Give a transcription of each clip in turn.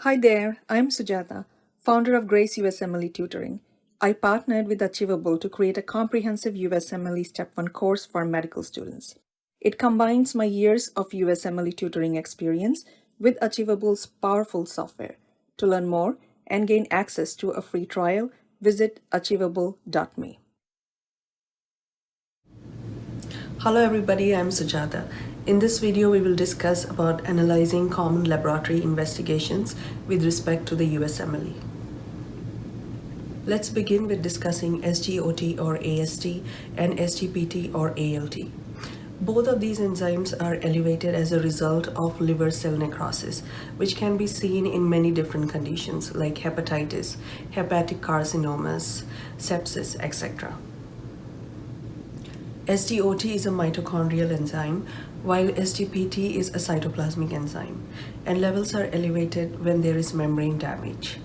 Hi there, I'm Sujata, founder of Grace USMLE Tutoring. I partnered with Achievable to create a comprehensive USMLE Step 1 course for medical students. It combines my years of USMLE tutoring experience with Achievable's powerful software. To learn more and gain access to a free trial, visit achievable.me. Hello everybody, I'm Sujata. In this video, we will discuss about analyzing common laboratory investigations with respect to the USMLE. Let's begin with discussing SGOT or AST and SGPT or ALT. Both of these enzymes are elevated as a result of liver cell necrosis, which can be seen in many different conditions like hepatitis, hepatic carcinomas, sepsis, etc. SGOT is a mitochondrial enzyme, while SGPT is a cytoplasmic enzyme, and levels are elevated when there is membrane damage.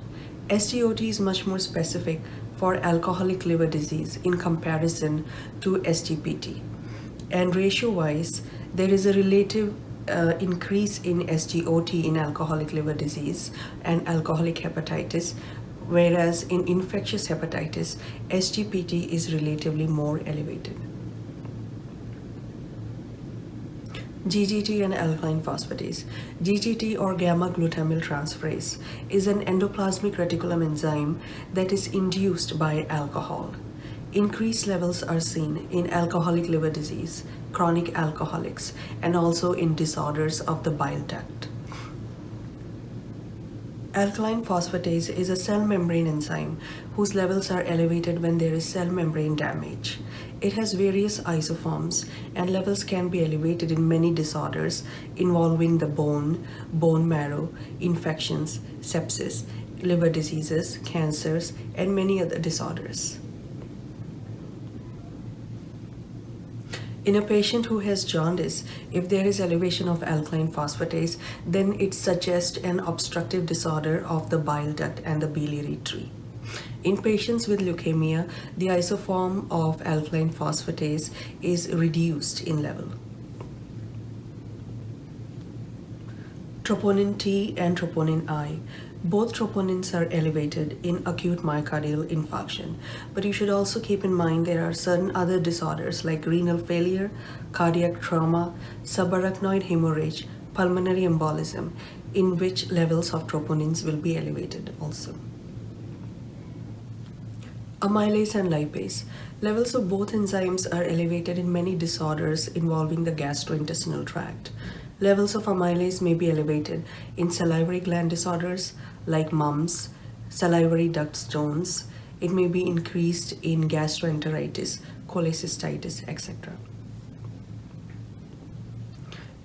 SGOT is much more specific for alcoholic liver disease in comparison to SGPT. And ratio-wise, there is a relative increase in SGOT in alcoholic liver disease and alcoholic hepatitis, whereas in infectious hepatitis, SGPT is relatively more elevated. Ggt and alkaline phosphatase. Ggt or gamma glutamyl transferase is an endoplasmic reticulum enzyme that is induced by alcohol. Increased levels are seen in alcoholic liver disease, chronic alcoholics, and also in disorders of the bile duct. Alkaline phosphatase is a cell membrane enzyme whose levels are elevated when there is cell membrane damage. It has various isoforms and levels can be elevated in many disorders involving the bone, bone marrow, infections, sepsis, liver diseases, cancers, and many other disorders. In a patient who has jaundice, if there is elevation of alkaline phosphatase, then it suggests an obstructive disorder of the bile duct and the biliary tree. In patients with leukemia, the isoform of alkaline phosphatase is reduced in level. Troponin T and troponin I. Both troponins are elevated in acute myocardial infarction, but you should also keep in mind there are certain other disorders like renal failure, cardiac trauma, subarachnoid hemorrhage, pulmonary embolism, in which levels of troponins will be elevated also. Amylase and lipase. Levels of both enzymes are elevated in many disorders involving the gastrointestinal tract. Levels of amylase may be elevated in salivary gland disorders like mumps, salivary duct stones. It may be increased in gastroenteritis, cholecystitis, etc.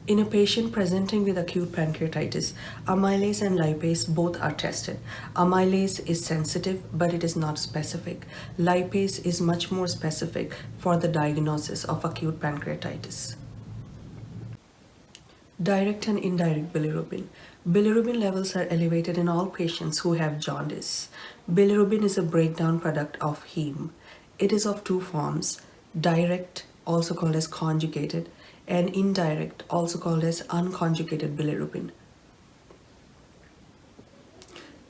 In a patient presenting with acute pancreatitis, amylase and lipase both are tested. Amylase is sensitive, but it is not specific. Lipase is much more specific for the diagnosis of acute pancreatitis. Direct and indirect bilirubin. Bilirubin levels are elevated in all patients who have jaundice. Bilirubin is a breakdown product of heme. It is of two forms, direct, also called as conjugated, and indirect, also called as unconjugated bilirubin.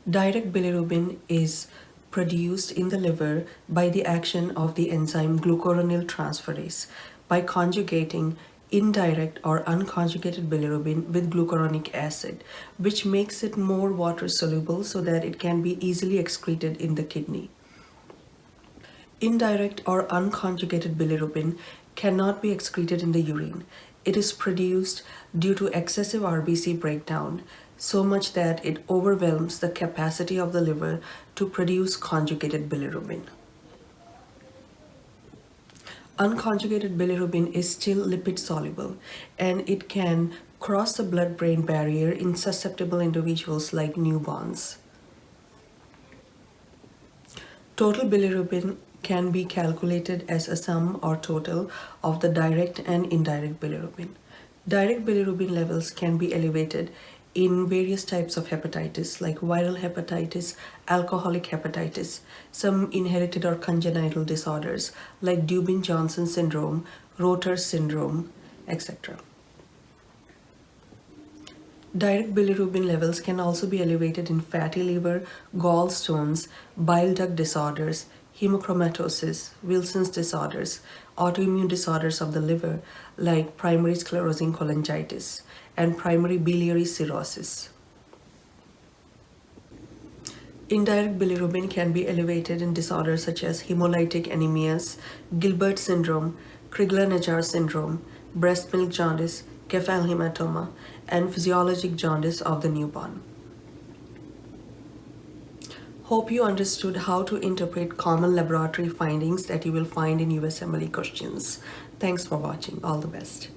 Direct bilirubin is produced in the liver by the action of the enzyme glucuronidase transferase by conjugating indirect or unconjugated bilirubin with glucuronic acid, which makes it more water soluble so that it can be easily excreted in the kidney. Indirect or unconjugated bilirubin cannot be excreted in the urine. It is produced due to excessive RBC breakdown, so much that it overwhelms the capacity of the liver to produce conjugated bilirubin. Unconjugated bilirubin is still lipid soluble and it can cross the blood-brain barrier in susceptible individuals like newborns. Total bilirubin can be calculated as a sum or total of the direct and indirect bilirubin. Direct bilirubin levels can be elevated in various types of hepatitis like viral hepatitis, alcoholic hepatitis, some inherited or congenital disorders like Dubin-Johnson syndrome, Rotor syndrome, etc. Direct bilirubin levels can also be elevated in fatty liver, gallstones, bile duct disorders, hemochromatosis, Wilson's disorders, autoimmune disorders of the liver like primary sclerosing cholangitis, and primary biliary cirrhosis. Indirect bilirubin can be elevated in disorders such as hemolytic anemias, Gilbert syndrome, Crigler-Najjar syndrome, breast milk jaundice, Kefal hematoma, and physiologic jaundice of the newborn. Hope you understood how to interpret common laboratory findings that you will find in USMLE questions. Thanks for watching. All the best.